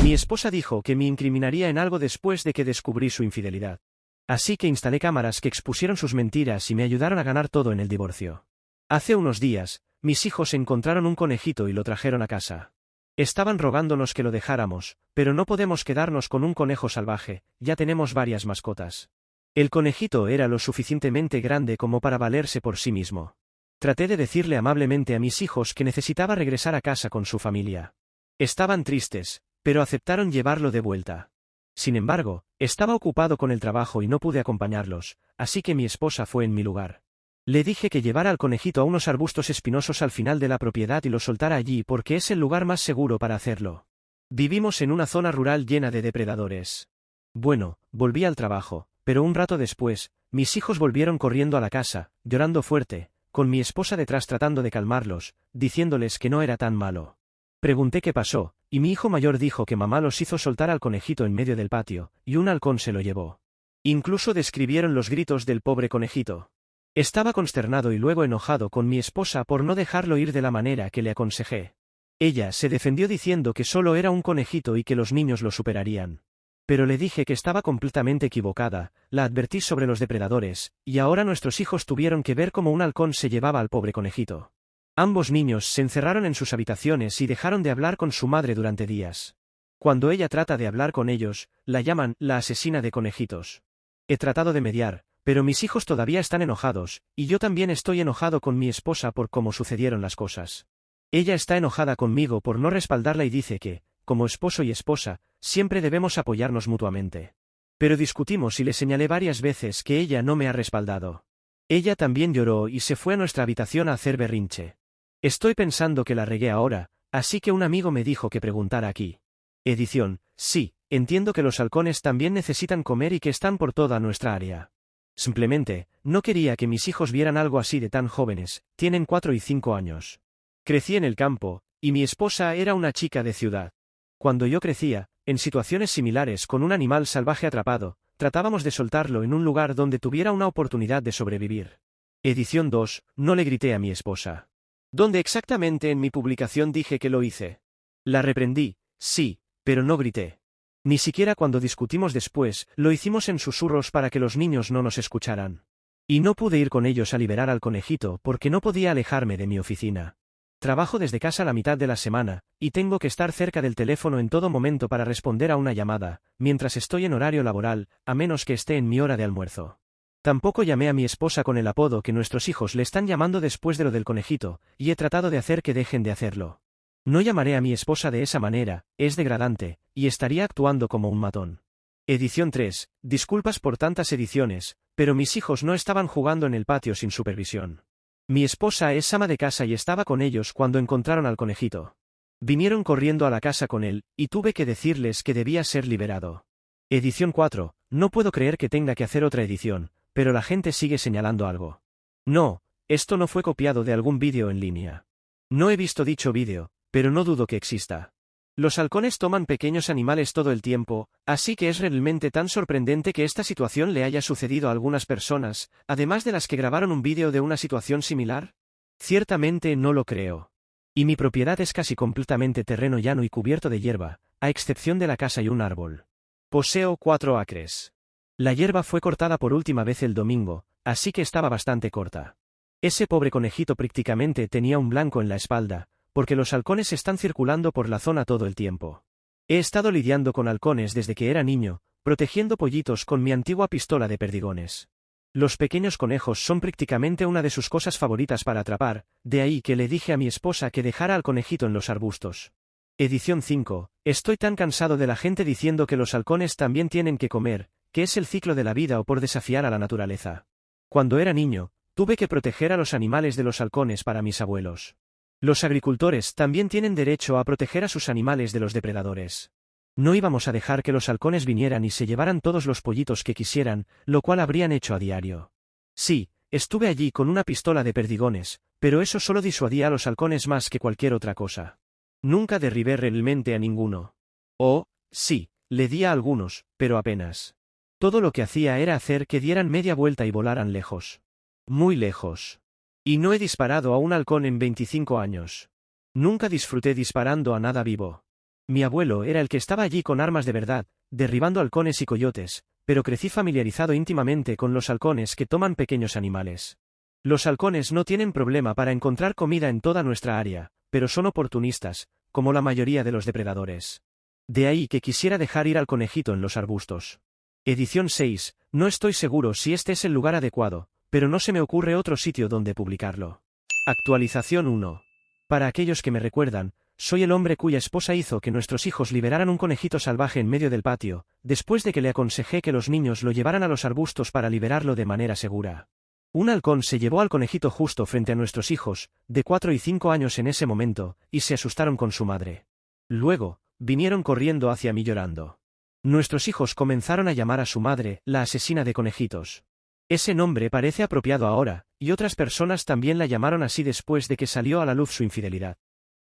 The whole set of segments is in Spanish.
Mi esposa dijo que me incriminaría en algo después de que descubrí su infidelidad. Así que instalé cámaras que expusieron sus mentiras y me ayudaron a ganar todo en el divorcio. Hace unos días, mis hijos encontraron un conejito y lo trajeron a casa. Estaban rogándonos que lo dejáramos, pero no podemos quedarnos con un conejo salvaje, ya tenemos varias mascotas. El conejito era lo suficientemente grande como para valerse por sí mismo. Traté de decirle amablemente a mis hijos que necesitaba regresar a casa con su familia. Estaban tristes, pero aceptaron llevarlo de vuelta. Sin embargo, estaba ocupado con el trabajo y no pude acompañarlos, así que mi esposa fue en mi lugar. Le dije que llevara al conejito a unos arbustos espinosos al final de la propiedad y lo soltara allí porque es el lugar más seguro para hacerlo. Vivimos en una zona rural llena de depredadores. Bueno, volví al trabajo, pero un rato después, mis hijos volvieron corriendo a la casa, llorando fuerte, con mi esposa detrás tratando de calmarlos, diciéndoles que no era tan malo. Pregunté qué pasó, y mi hijo mayor dijo que mamá los hizo soltar al conejito en medio del patio, y un halcón se lo llevó. Incluso describieron los gritos del pobre conejito. Estaba consternado y luego enojado con mi esposa por no dejarlo ir de la manera que le aconsejé. Ella se defendió diciendo que solo era un conejito y que los niños lo superarían. Pero le dije que estaba completamente equivocada, la advertí sobre los depredadores, y ahora nuestros hijos tuvieron que ver cómo un halcón se llevaba al pobre conejito. Ambos niños se encerraron en sus habitaciones y dejaron de hablar con su madre durante días. Cuando ella trata de hablar con ellos, la llaman la asesina de conejitos. He tratado de mediar, pero mis hijos todavía están enojados, y yo también estoy enojado con mi esposa por cómo sucedieron las cosas. Ella está enojada conmigo por no respaldarla y dice que, como esposo y esposa, siempre debemos apoyarnos mutuamente. Pero discutimos y le señalé varias veces que ella no me ha respaldado. Ella también lloró y se fue a nuestra habitación a hacer berrinche. Estoy pensando que la regué ahora, así que un amigo me dijo que preguntara aquí. Edición, sí, entiendo que los halcones también necesitan comer y que están por toda nuestra área. Simplemente, no quería que mis hijos vieran algo así de tan jóvenes, tienen 4 y 5 años. Crecí en el campo, y mi esposa era una chica de ciudad. Cuando yo crecía, en situaciones similares con un animal salvaje atrapado, tratábamos de soltarlo en un lugar donde tuviera una oportunidad de sobrevivir. Edición 2, no le grité a mi esposa. ¿Dónde exactamente en mi publicación dije que lo hice? La reprendí, sí, pero no grité. Ni siquiera cuando discutimos después, lo hicimos en susurros para que los niños no nos escucharan. Y no pude ir con ellos a liberar al conejito porque no podía alejarme de mi oficina. Trabajo desde casa la mitad de la semana, y tengo que estar cerca del teléfono en todo momento para responder a una llamada, mientras estoy en horario laboral, a menos que esté en mi hora de almuerzo. Tampoco llamé a mi esposa con el apodo que nuestros hijos le están llamando después de lo del conejito, y he tratado de hacer que dejen de hacerlo. No llamaré a mi esposa de esa manera, es degradante, y estaría actuando como un matón. Edición 3, disculpas por tantas ediciones, pero mis hijos no estaban jugando en el patio sin supervisión. Mi esposa es ama de casa y estaba con ellos cuando encontraron al conejito. Vinieron corriendo a la casa con él, y tuve que decirles que debía ser liberado. Edición 4, no puedo creer que tenga que hacer otra edición, pero la gente sigue señalando algo. No, esto no fue copiado de algún vídeo en línea. No he visto dicho vídeo, pero no dudo que exista. Los halcones toman pequeños animales todo el tiempo, así que es realmente tan sorprendente que esta situación le haya sucedido a algunas personas, además de las que grabaron un vídeo de una situación similar. Ciertamente no lo creo. Y mi propiedad es casi completamente terreno llano y cubierto de hierba, a excepción de la casa y un árbol. Poseo 4 acres. La hierba fue cortada por última vez el domingo, así que estaba bastante corta. Ese pobre conejito prácticamente tenía un blanco en la espalda, porque los halcones están circulando por la zona todo el tiempo. He estado lidiando con halcones desde que era niño, protegiendo pollitos con mi antigua pistola de perdigones. Los pequeños conejos son prácticamente una de sus cosas favoritas para atrapar, de ahí que le dije a mi esposa que dejara al conejito en los arbustos. Edición 5, estoy tan cansado de la gente diciendo que los halcones también tienen que comer, que es el ciclo de la vida o por desafiar a la naturaleza. Cuando era niño, tuve que proteger a los animales de los halcones para mis abuelos. Los agricultores también tienen derecho a proteger a sus animales de los depredadores. No íbamos a dejar que los halcones vinieran y se llevaran todos los pollitos que quisieran, lo cual habrían hecho a diario. Sí, estuve allí con una pistola de perdigones, pero eso solo disuadía a los halcones más que cualquier otra cosa. Nunca derribé realmente a ninguno. Oh, sí, le di a algunos, pero apenas. Todo lo que hacía era hacer que dieran media vuelta y volaran lejos. Muy lejos. Y no he disparado a un halcón en 25 años. Nunca disfruté disparando a nada vivo. Mi abuelo era el que estaba allí con armas de verdad, derribando halcones y coyotes, pero crecí familiarizado íntimamente con los halcones que toman pequeños animales. Los halcones no tienen problema para encontrar comida en toda nuestra área, pero son oportunistas, como la mayoría de los depredadores. De ahí que quisiera dejar ir al conejito en los arbustos. Edición 6, no estoy seguro si este es el lugar adecuado, pero no se me ocurre otro sitio donde publicarlo. Actualización 1. Para aquellos que me recuerdan, soy el hombre cuya esposa hizo que nuestros hijos liberaran un conejito salvaje en medio del patio, después de que le aconsejé que los niños lo llevaran a los arbustos para liberarlo de manera segura. Un halcón se llevó al conejito justo frente a nuestros hijos, de 4 y 5 años en ese momento, y se asustaron con su madre. Luego, vinieron corriendo hacia mí llorando. Nuestros hijos comenzaron a llamar a su madre, la asesina de conejitos. Ese nombre parece apropiado ahora, y otras personas también la llamaron así después de que salió a la luz su infidelidad.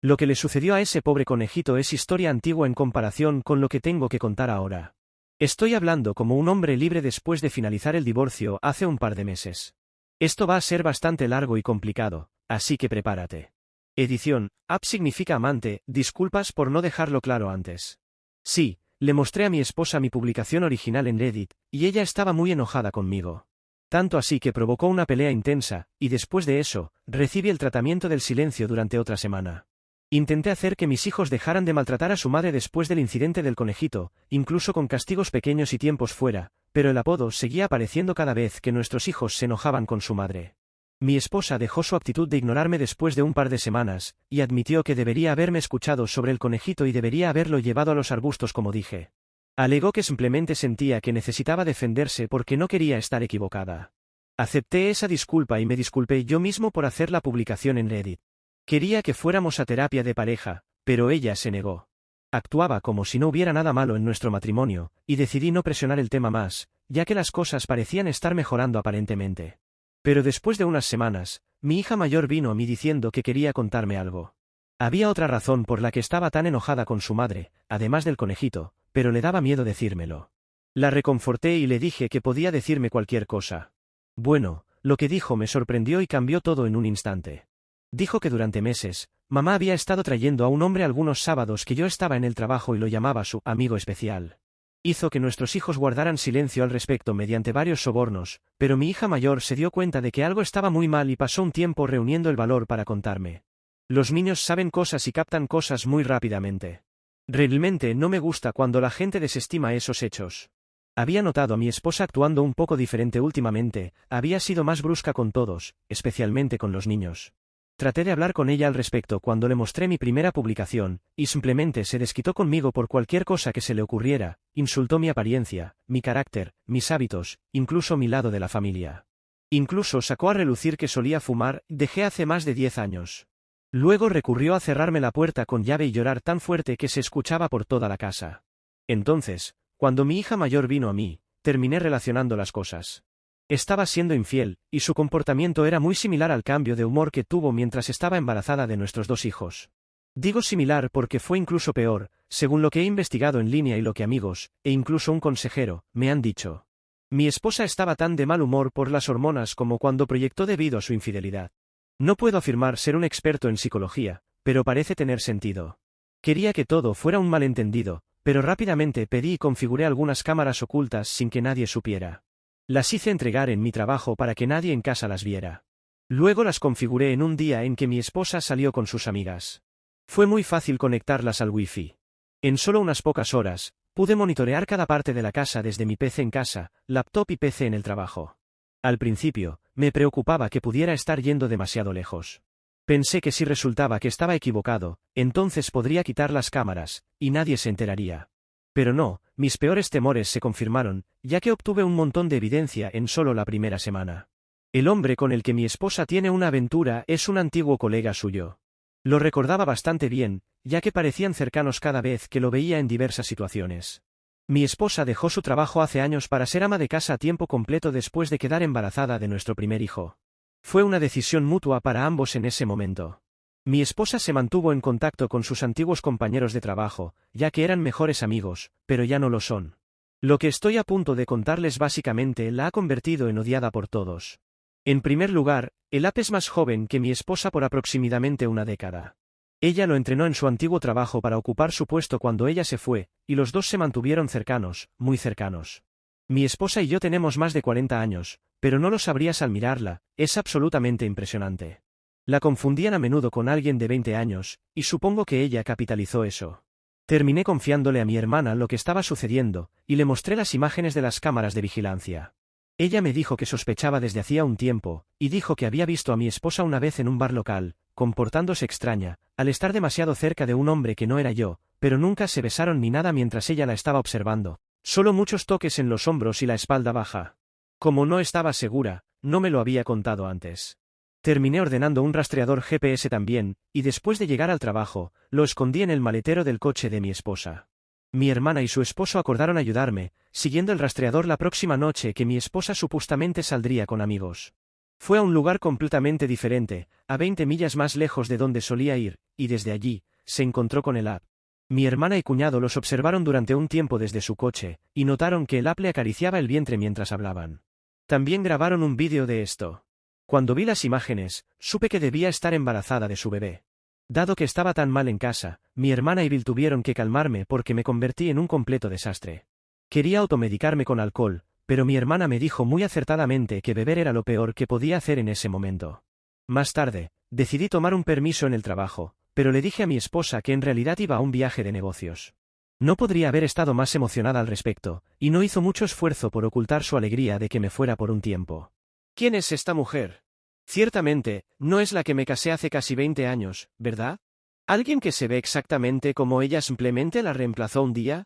Lo que le sucedió a ese pobre conejito es historia antigua en comparación con lo que tengo que contar ahora. Estoy hablando como un hombre libre después de finalizar el divorcio hace un par de meses. Esto va a ser bastante largo y complicado, así que prepárate. Edición, app significa amante, disculpas por no dejarlo claro antes. Sí, le mostré a mi esposa mi publicación original en Reddit, y ella estaba muy enojada conmigo. Tanto así que provocó una pelea intensa, y después de eso, recibí el tratamiento del silencio durante otra semana. Intenté hacer que mis hijos dejaran de maltratar a su madre después del incidente del conejito, incluso con castigos pequeños y tiempos fuera, pero el apodo seguía apareciendo cada vez que nuestros hijos se enojaban con su madre. Mi esposa dejó su actitud de ignorarme después de un par de semanas, y admitió que debería haberme escuchado sobre el conejito y debería haberlo llevado a los arbustos como dije. Alegó que simplemente sentía que necesitaba defenderse porque no quería estar equivocada. Acepté esa disculpa y me disculpé yo mismo por hacer la publicación en Reddit. Quería que fuéramos a terapia de pareja, pero ella se negó. Actuaba como si no hubiera nada malo en nuestro matrimonio, y decidí no presionar el tema más, ya que las cosas parecían estar mejorando aparentemente. Pero después de unas semanas, mi hija mayor vino a mí diciendo que quería contarme algo. Había otra razón por la que estaba tan enojada con su madre, además del conejito, pero le daba miedo decírmelo. La reconforté y le dije que podía decirme cualquier cosa. Bueno, lo que dijo me sorprendió y cambió todo en un instante. Dijo que durante meses, mamá había estado trayendo a un hombre algunos sábados que yo estaba en el trabajo y lo llamaba su amigo especial. Hizo que nuestros hijos guardaran silencio al respecto mediante varios sobornos, pero mi hija mayor se dio cuenta de que algo estaba muy mal y pasó un tiempo reuniendo el valor para contarme. Los niños saben cosas y captan cosas muy rápidamente. Realmente no me gusta cuando la gente desestima esos hechos. Había notado a mi esposa actuando un poco diferente últimamente, había sido más brusca con todos, especialmente con los niños. Traté de hablar con ella al respecto cuando le mostré mi primera publicación, y simplemente se desquitó conmigo por cualquier cosa que se le ocurriera, insultó mi apariencia, mi carácter, mis hábitos, incluso mi lado de la familia. Incluso sacó a relucir que solía fumar, dejé hace más de 10 años. Luego recurrió a cerrarme la puerta con llave y llorar tan fuerte que se escuchaba por toda la casa. Entonces, cuando mi hija mayor vino a mí, terminé relacionando las cosas. Estaba siendo infiel, y su comportamiento era muy similar al cambio de humor que tuvo mientras estaba embarazada de nuestros 2 hijos. Digo similar porque fue incluso peor, según lo que he investigado en línea y lo que amigos, e incluso un consejero, me han dicho. Mi esposa estaba tan de mal humor por las hormonas como cuando proyectó debido a su infidelidad. No puedo afirmar ser un experto en psicología, pero parece tener sentido. Quería que todo fuera un malentendido, pero rápidamente pedí y configuré algunas cámaras ocultas sin que nadie supiera. Las hice entregar en mi trabajo para que nadie en casa las viera. Luego las configuré en un día en que mi esposa salió con sus amigas. Fue muy fácil conectarlas al Wi-Fi. En solo unas pocas horas, pude monitorear cada parte de la casa desde mi PC en casa, laptop y PC en el trabajo. Al principio, me preocupaba que pudiera estar yendo demasiado lejos. Pensé que si resultaba que estaba equivocado, entonces podría quitar las cámaras, y nadie se enteraría. Pero no, mis peores temores se confirmaron, ya que obtuve un montón de evidencia en solo la primera semana. El hombre con el que mi esposa tiene una aventura es un antiguo colega suyo. Lo recordaba bastante bien, ya que parecían cercanos cada vez que lo veía en diversas situaciones. Mi esposa dejó su trabajo hace años para ser ama de casa a tiempo completo después de quedar embarazada de nuestro primer hijo. Fue una decisión mutua para ambos en ese momento. Mi esposa se mantuvo en contacto con sus antiguos compañeros de trabajo, ya que eran mejores amigos, pero ya no lo son. Lo que estoy a punto de contarles básicamente la ha convertido en odiada por todos. En primer lugar, el app es más joven que mi esposa por aproximadamente una década. Ella lo entrenó en su antiguo trabajo para ocupar su puesto cuando ella se fue, y los dos se mantuvieron cercanos, muy cercanos. Mi esposa y yo tenemos más de 40 años, pero no lo sabrías al mirarla, es absolutamente impresionante. La confundían a menudo con alguien de 20 años, y supongo que ella capitalizó eso. Terminé confiándole a mi hermana lo que estaba sucediendo, y le mostré las imágenes de las cámaras de vigilancia. Ella me dijo que sospechaba desde hacía un tiempo, y dijo que había visto a mi esposa una vez en un bar local, comportándose extraña, al estar demasiado cerca de un hombre que no era yo, pero nunca se besaron ni nada mientras ella la estaba observando. Solo muchos toques en los hombros y la espalda baja. Como no estaba segura, no me lo había contado antes. Terminé ordenando un rastreador GPS también, y después de llegar al trabajo, lo escondí en el maletero del coche de mi esposa. Mi hermana y su esposo acordaron ayudarme, siguiendo el rastreador la próxima noche que mi esposa supuestamente saldría con amigos. Fue a un lugar completamente diferente, a 20 millas más lejos de donde solía ir, y desde allí, se encontró con el app. Mi hermana y cuñado los observaron durante un tiempo desde su coche, y notaron que el app le acariciaba el vientre mientras hablaban. También grabaron un vídeo de esto. Cuando vi las imágenes, supe que debía estar embarazada de su bebé. Dado que estaba tan mal en casa, mi hermana y Bill tuvieron que calmarme porque me convertí en un completo desastre. Quería automedicarme con alcohol, pero mi hermana me dijo muy acertadamente que beber era lo peor que podía hacer en ese momento. Más tarde, decidí tomar un permiso en el trabajo, pero le dije a mi esposa que en realidad iba a un viaje de negocios. No podría haber estado más emocionada al respecto, y no hizo mucho esfuerzo por ocultar su alegría de que me fuera por un tiempo. ¿Quién es esta mujer? Ciertamente, no es la que me casé hace casi 20 años, ¿verdad? ¿Alguien que se ve exactamente como ella simplemente la reemplazó un día?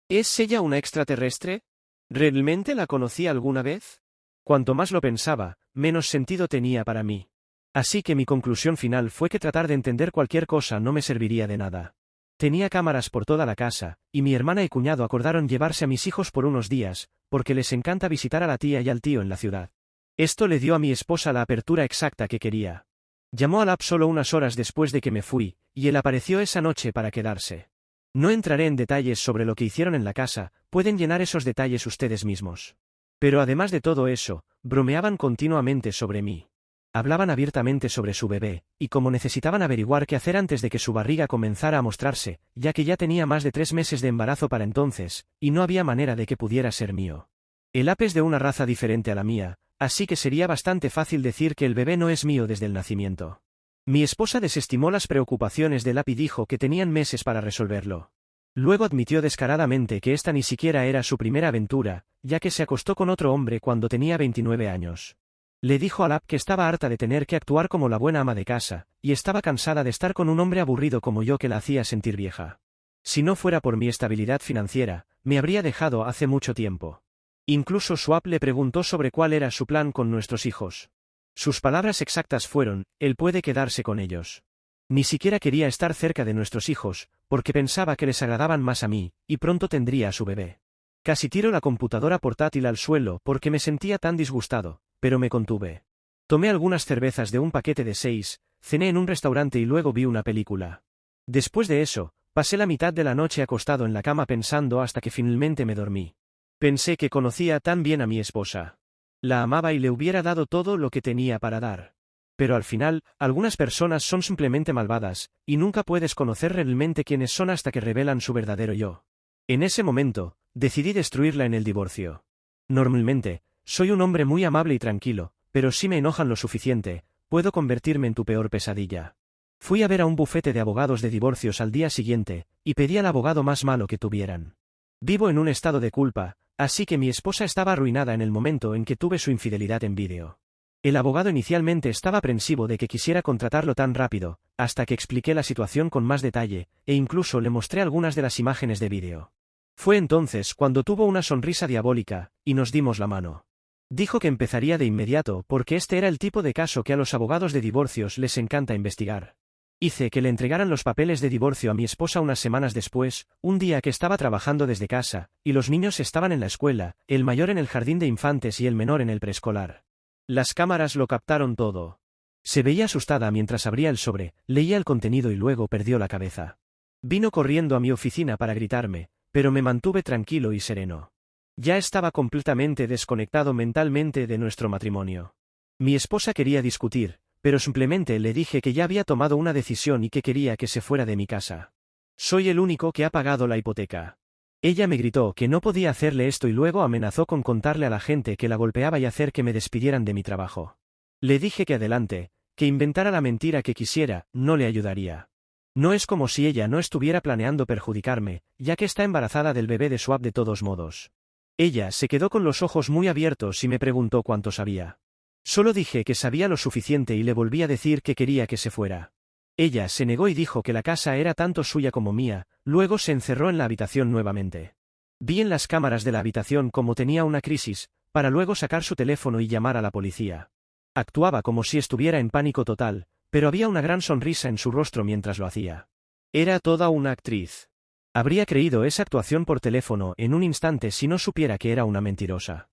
¿Es ella una extraterrestre? ¿Realmente la conocí alguna vez? Cuanto más lo pensaba, menos sentido tenía para mí. Así que mi conclusión final fue que tratar de entender cualquier cosa no me serviría de nada. Tenía cámaras por toda la casa, y mi hermana y cuñado acordaron llevarse a mis hijos por unos días, porque les encanta visitar a la tía y al tío en la ciudad. Esto le dio a mi esposa la apertura exacta que quería. Llamó al app solo unas horas después de que me fui, y él apareció esa noche para quedarse. No entraré en detalles sobre lo que hicieron en la casa, pueden llenar esos detalles ustedes mismos. Pero además de todo eso, bromeaban continuamente sobre mí. Hablaban abiertamente sobre su bebé, y como necesitaban averiguar qué hacer antes de que su barriga comenzara a mostrarse, ya que ya tenía más de 3 meses de embarazo para entonces, y no había manera de que pudiera ser mío. El app es de una raza diferente a la mía, así que sería bastante fácil decir que el bebé no es mío desde el nacimiento. Mi esposa desestimó las preocupaciones del app y dijo que tenían meses para resolverlo. Luego admitió descaradamente que esta ni siquiera era su primera aventura, ya que se acostó con otro hombre cuando tenía 29 años. Le dijo al app que estaba harta de tener que actuar como la buena ama de casa, y estaba cansada de estar con un hombre aburrido como yo que la hacía sentir vieja. Si no fuera por mi estabilidad financiera, me habría dejado hace mucho tiempo. Incluso su app le preguntó sobre cuál era su plan con nuestros hijos. Sus palabras exactas fueron, él puede quedarse con ellos. Ni siquiera quería estar cerca de nuestros hijos, porque pensaba que les agradaban más a mí, y pronto tendría a su bebé. Casi tiro la computadora portátil al suelo porque me sentía tan disgustado, pero me contuve. Tomé algunas cervezas de un paquete de 6, cené en un restaurante y luego vi una película. Después de eso, pasé la mitad de la noche acostado en la cama pensando hasta que finalmente me dormí. Pensé que conocía tan bien a mi esposa. La amaba y le hubiera dado todo lo que tenía para dar. Pero al final, algunas personas son simplemente malvadas, y nunca puedes conocer realmente quiénes son hasta que revelan su verdadero yo. En ese momento, decidí destruirla en el divorcio. Normalmente, soy un hombre muy amable y tranquilo, pero si me enojan lo suficiente, puedo convertirme en tu peor pesadilla. Fui a ver a un bufete de abogados de divorcios al día siguiente, y pedí al abogado más malo que tuvieran. Vivo en un estado de culpa, así que mi esposa estaba arruinada en el momento en que tuve su infidelidad en vídeo. El abogado inicialmente estaba aprensivo de que quisiera contratarlo tan rápido, hasta que expliqué la situación con más detalle, e incluso le mostré algunas de las imágenes de vídeo. Fue entonces cuando tuvo una sonrisa diabólica, y nos dimos la mano. Dijo que empezaría de inmediato porque este era el tipo de caso que a los abogados de divorcios les encanta investigar. Hice que le entregaran los papeles de divorcio a mi esposa unas semanas después, un día que estaba trabajando desde casa, y los niños estaban en la escuela, el mayor en el jardín de infantes y el menor en el preescolar. Las cámaras lo captaron todo. Se veía asustada mientras abría el sobre, leía el contenido y luego perdió la cabeza. Vino corriendo a mi oficina para gritarme, pero me mantuve tranquilo y sereno. Ya estaba completamente desconectado mentalmente de nuestro matrimonio. Mi esposa quería discutir, pero simplemente le dije que ya había tomado una decisión y que quería que se fuera de mi casa. Soy el único que ha pagado la hipoteca. Ella me gritó que no podía hacerle esto y luego amenazó con contarle a la gente que la golpeaba y hacer que me despidieran de mi trabajo. Le dije que adelante, que inventara la mentira que quisiera, no le ayudaría. No es como si ella no estuviera planeando perjudicarme, ya que está embarazada del bebé de Swap de todos modos. Ella se quedó con los ojos muy abiertos y me preguntó cuánto sabía. Solo dije que sabía lo suficiente y le volví a decir que quería que se fuera. Ella se negó y dijo que la casa era tanto suya como mía, luego se encerró en la habitación nuevamente. Vi en las cámaras de la habitación cómo tenía una crisis, para luego sacar su teléfono y llamar a la policía. Actuaba como si estuviera en pánico total, pero había una gran sonrisa en su rostro mientras lo hacía. Era toda una actriz. Habría creído esa actuación por teléfono en un instante si no supiera que era una mentirosa.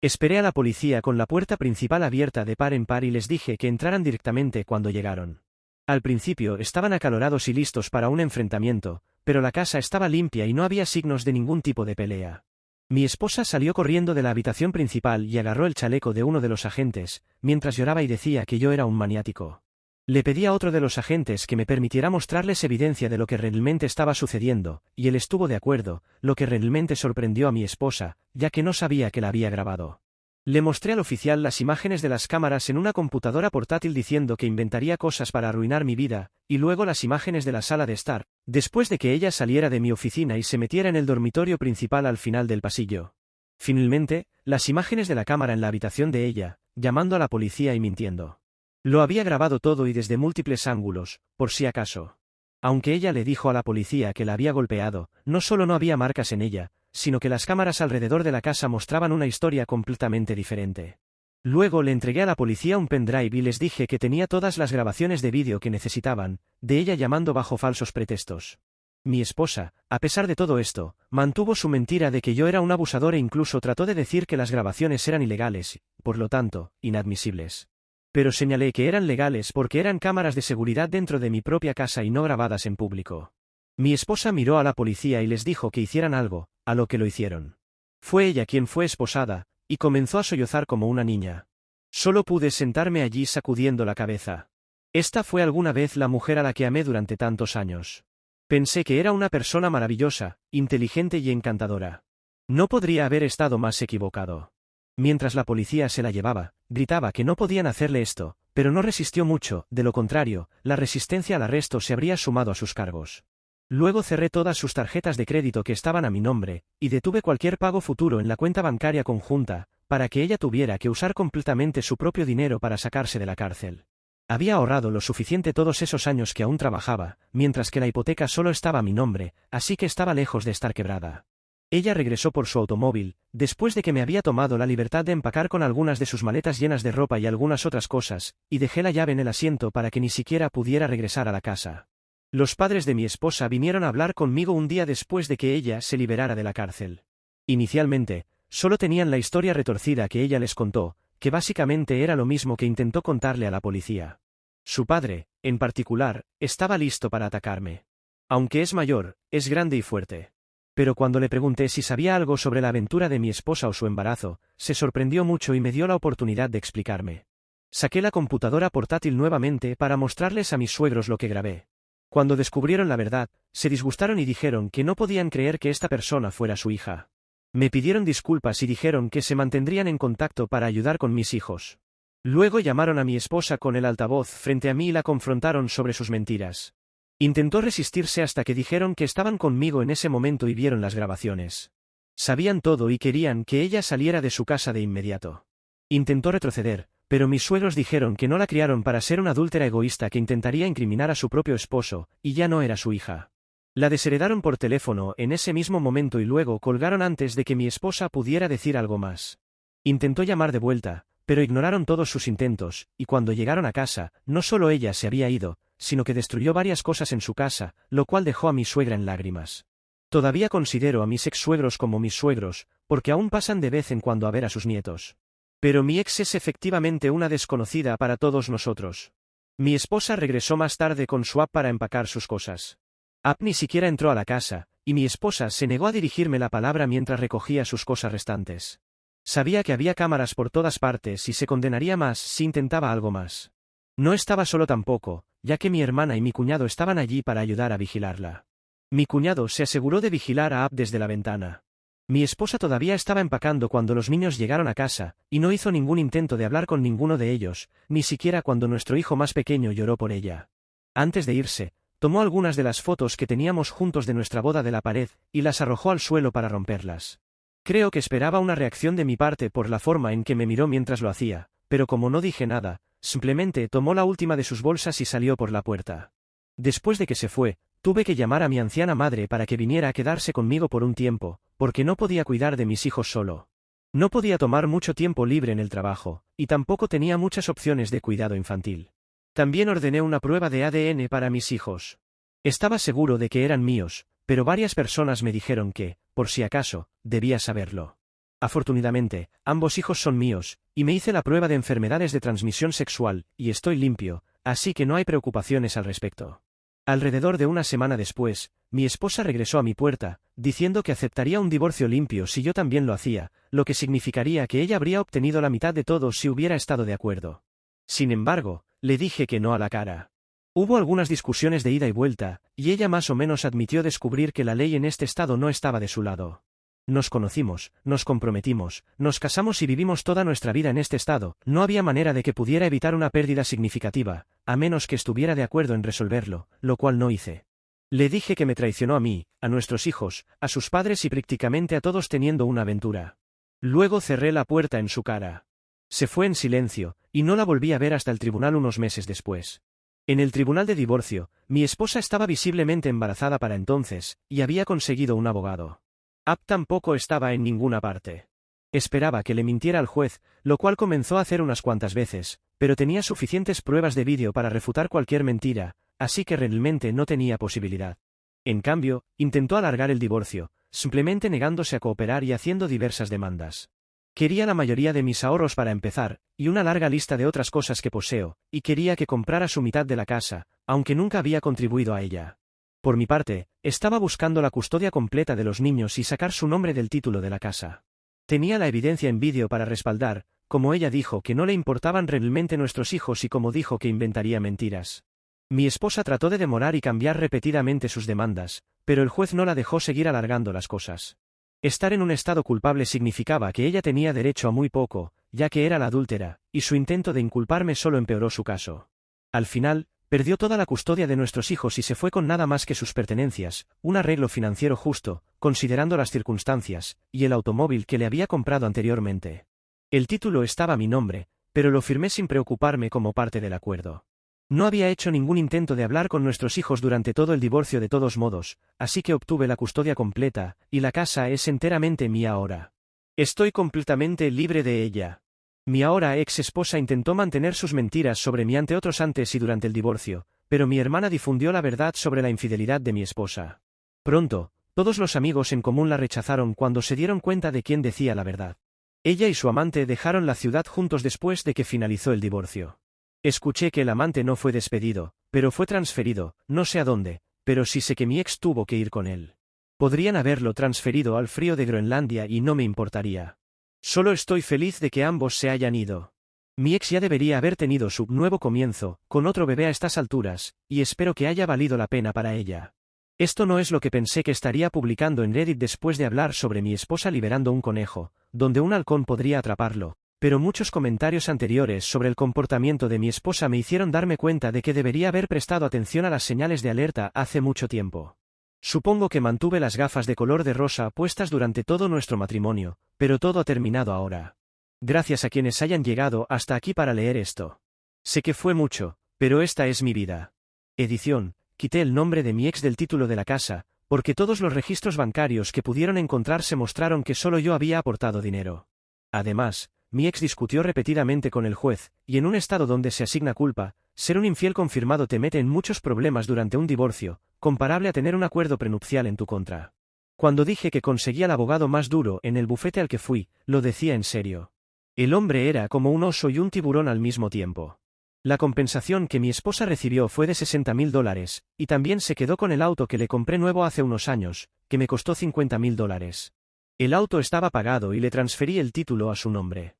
Esperé a la policía con la puerta principal abierta de par en par y les dije que entraran directamente cuando llegaron. Al principio estaban acalorados y listos para un enfrentamiento, pero la casa estaba limpia y no había signos de ningún tipo de pelea. Mi esposa salió corriendo de la habitación principal y agarró el chaleco de uno de los agentes, mientras lloraba y decía que yo era un maniático. Le pedí a otro de los agentes que me permitiera mostrarles evidencia de lo que realmente estaba sucediendo, y él estuvo de acuerdo, lo que realmente sorprendió a mi esposa, ya que no sabía que la había grabado. Le mostré al oficial las imágenes de las cámaras en una computadora portátil diciendo que inventaría cosas para arruinar mi vida, y luego las imágenes de la sala de estar, después de que ella saliera de mi oficina y se metiera en el dormitorio principal al final del pasillo. Finalmente, las imágenes de la cámara en la habitación de ella, llamando a la policía y mintiendo. Lo había grabado todo y desde múltiples ángulos, por si acaso. Aunque ella le dijo a la policía que la había golpeado, no solo no había marcas en ella, sino que las cámaras alrededor de la casa mostraban una historia completamente diferente. Luego le entregué a la policía un pendrive y les dije que tenía todas las grabaciones de vídeo que necesitaban, de ella llamando bajo falsos pretextos. Mi esposa, a pesar de todo esto, mantuvo su mentira de que yo era un abusador e incluso trató de decir que las grabaciones eran ilegales, por lo tanto, inadmisibles. Pero señalé que eran legales porque eran cámaras de seguridad dentro de mi propia casa y no grabadas en público. Mi esposa miró a la policía y les dijo que hicieran algo, a lo que lo hicieron. Fue ella quien fue esposada, y comenzó a sollozar como una niña. Solo pude sentarme allí sacudiendo la cabeza. Esta fue alguna vez la mujer a la que amé durante tantos años. Pensé que era una persona maravillosa, inteligente y encantadora. No podría haber estado más equivocado. Mientras la policía se la llevaba, gritaba que no podían hacerle esto, pero no resistió mucho, de lo contrario, la resistencia al arresto se habría sumado a sus cargos. Luego cerré todas sus tarjetas de crédito que estaban a mi nombre, y detuve cualquier pago futuro en la cuenta bancaria conjunta, para que ella tuviera que usar completamente su propio dinero para sacarse de la cárcel. Había ahorrado lo suficiente todos esos años que aún trabajaba, mientras que la hipoteca solo estaba a mi nombre, así que estaba lejos de estar quebrada. Ella regresó por su automóvil, después de que me había tomado la libertad de empacar con algunas de sus maletas llenas de ropa y algunas otras cosas, y dejé la llave en el asiento para que ni siquiera pudiera regresar a la casa. Los padres de mi esposa vinieron a hablar conmigo un día después de que ella se liberara de la cárcel. Inicialmente, solo tenían la historia retorcida que ella les contó, que básicamente era lo mismo que intentó contarle a la policía. Su padre, en particular, estaba listo para atacarme. Aunque es mayor, es grande y fuerte. Pero cuando le pregunté si sabía algo sobre la aventura de mi esposa o su embarazo, se sorprendió mucho y me dio la oportunidad de explicarme. Saqué la computadora portátil nuevamente para mostrarles a mis suegros lo que grabé. Cuando descubrieron la verdad, se disgustaron y dijeron que no podían creer que esta persona fuera su hija. Me pidieron disculpas y dijeron que se mantendrían en contacto para ayudar con mis hijos. Luego llamaron a mi esposa con el altavoz frente a mí y la confrontaron sobre sus mentiras. Intentó resistirse hasta que dijeron que estaban conmigo en ese momento y vieron las grabaciones. Sabían todo y querían que ella saliera de su casa de inmediato. Intentó retroceder, pero mis suegros dijeron que no la criaron para ser una adúltera egoísta que intentaría incriminar a su propio esposo, y ya no era su hija. La desheredaron por teléfono en ese mismo momento y luego colgaron antes de que mi esposa pudiera decir algo más. Intentó llamar de vuelta, pero ignoraron todos sus intentos, y cuando llegaron a casa, no solo ella se había ido, sino que destruyó varias cosas en su casa, lo cual dejó a mi suegra en lágrimas. Todavía considero a mis ex-suegros como mis suegros, porque aún pasan de vez en cuando a ver a sus nietos. Pero mi ex es efectivamente una desconocida para todos nosotros. Mi esposa regresó más tarde con su app para empacar sus cosas. App ni siquiera entró a la casa, y mi esposa se negó a dirigirme la palabra mientras recogía sus cosas restantes. Sabía que había cámaras por todas partes y se condenaría más si intentaba algo más. No estaba solo tampoco, ya que mi hermana y mi cuñado estaban allí para ayudar a vigilarla. Mi cuñado se aseguró de vigilar a Ab desde la ventana. Mi esposa todavía estaba empacando cuando los niños llegaron a casa, y no hizo ningún intento de hablar con ninguno de ellos, ni siquiera cuando nuestro hijo más pequeño lloró por ella. Antes de irse, tomó algunas de las fotos que teníamos juntos de nuestra boda de la pared, y las arrojó al suelo para romperlas. Creo que esperaba una reacción de mi parte por la forma en que me miró mientras lo hacía, pero como no dije nada, simplemente tomó la última de sus bolsas y salió por la puerta. Después de que se fue, tuve que llamar a mi anciana madre para que viniera a quedarse conmigo por un tiempo, porque no podía cuidar de mis hijos solo. No podía tomar mucho tiempo libre en el trabajo, y tampoco tenía muchas opciones de cuidado infantil. También ordené una prueba de ADN para mis hijos. Estaba seguro de que eran míos, pero varias personas me dijeron que, por si acaso, debía saberlo. Afortunadamente, ambos hijos son míos, y me hice la prueba de enfermedades de transmisión sexual, y estoy limpio, así que no hay preocupaciones al respecto. Alrededor de una semana después, mi esposa regresó a mi puerta, diciendo que aceptaría un divorcio limpio si yo también lo hacía, lo que significaría que ella habría obtenido la mitad de todo si hubiera estado de acuerdo. Sin embargo, le dije que no a la cara. Hubo algunas discusiones de ida y vuelta, y ella más o menos admitió descubrir que la ley en este estado no estaba de su lado. Nos conocimos, nos comprometimos, nos casamos y vivimos toda nuestra vida en este estado. No había manera de que pudiera evitar una pérdida significativa, a menos que estuviera de acuerdo en resolverlo, lo cual no hice. Le dije que me traicionó a mí, a nuestros hijos, a sus padres y prácticamente a todos teniendo una aventura. Luego cerré la puerta en su cara. Se fue en silencio, y no la volví a ver hasta el tribunal unos meses después. En el tribunal de divorcio, mi esposa estaba visiblemente embarazada para entonces, y había conseguido un abogado. Ab tampoco estaba en ninguna parte. Esperaba que le mintiera al juez, lo cual comenzó a hacer unas cuantas veces, pero tenía suficientes pruebas de vídeo para refutar cualquier mentira, así que realmente no tenía posibilidad. En cambio, intentó alargar el divorcio, simplemente negándose a cooperar y haciendo diversas demandas. Quería la mayoría de mis ahorros para empezar, y una larga lista de otras cosas que poseo, y quería que comprara su mitad de la casa, aunque nunca había contribuido a ella. Por mi parte, estaba buscando la custodia completa de los niños y sacar su nombre del título de la casa. Tenía la evidencia en vídeo para respaldar, como ella dijo que no le importaban realmente nuestros hijos y como dijo que inventaría mentiras. Mi esposa trató de demorar y cambiar repetidamente sus demandas, pero el juez no la dejó seguir alargando las cosas. Estar en un estado culpable significaba que ella tenía derecho a muy poco, ya que era la adúltera, y su intento de inculparme solo empeoró su caso. Al final, perdió toda la custodia de nuestros hijos y se fue con nada más que sus pertenencias, un arreglo financiero justo, considerando las circunstancias, y el automóvil que le había comprado anteriormente. El título estaba a mi nombre, pero lo firmé sin preocuparme como parte del acuerdo. No había hecho ningún intento de hablar con nuestros hijos durante todo el divorcio de todos modos, así que obtuve la custodia completa, y la casa es enteramente mía ahora. Estoy completamente libre de ella. Mi ahora ex esposa intentó mantener sus mentiras sobre mí ante otros antes y durante el divorcio, pero mi hermana difundió la verdad sobre la infidelidad de mi esposa. Pronto, todos los amigos en común la rechazaron cuando se dieron cuenta de quién decía la verdad. Ella y su amante dejaron la ciudad juntos después de que finalizó el divorcio. Escuché que el amante no fue despedido, pero fue transferido, no sé a dónde, pero sí sé que mi ex tuvo que ir con él. Podrían haberlo transferido al frío de Groenlandia y no me importaría. Solo estoy feliz de que ambos se hayan ido. Mi ex ya debería haber tenido su nuevo comienzo, con otro bebé a estas alturas, y espero que haya valido la pena para ella. Esto no es lo que pensé que estaría publicando en Reddit después de hablar sobre mi esposa liberando un conejo, donde un halcón podría atraparlo. Pero muchos comentarios anteriores sobre el comportamiento de mi esposa me hicieron darme cuenta de que debería haber prestado atención a las señales de alerta hace mucho tiempo. Supongo que mantuve las gafas de color de rosa puestas durante todo nuestro matrimonio, pero todo ha terminado ahora. Gracias a quienes hayan llegado hasta aquí para leer esto. Sé que fue mucho, pero esta es mi vida. Edición, quité el nombre de mi ex del título de la casa, porque todos los registros bancarios que pudieron encontrarse mostraron que solo yo había aportado dinero. Además, mi ex discutió repetidamente con el juez, y en un estado donde se asigna culpa, ser un infiel confirmado te mete en muchos problemas durante un divorcio, comparable a tener un acuerdo prenupcial en tu contra. Cuando dije que conseguía el abogado más duro en el bufete al que fui, lo decía en serio. El hombre era como un oso y un tiburón al mismo tiempo. La compensación que mi esposa recibió fue de $60.000, y también se quedó con el auto que le compré nuevo hace unos años, que me costó $50.000. El auto estaba pagado y le transferí el título a su nombre.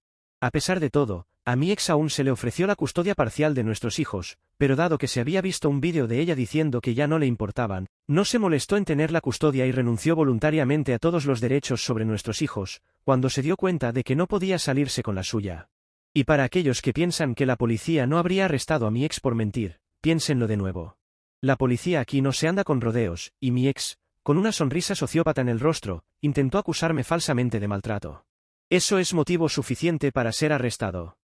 A pesar de todo, a mi ex aún se le ofreció la custodia parcial de nuestros hijos, pero dado que se había visto un vídeo de ella diciendo que ya no le importaban, no se molestó en tener la custodia y renunció voluntariamente a todos los derechos sobre nuestros hijos, cuando se dio cuenta de que no podía salirse con la suya. Y para aquellos que piensan que la policía no habría arrestado a mi ex por mentir, piénsenlo de nuevo. La policía aquí no se anda con rodeos, y mi ex, con una sonrisa sociópata en el rostro, intentó acusarme falsamente de maltrato. Eso es motivo suficiente para ser arrestado.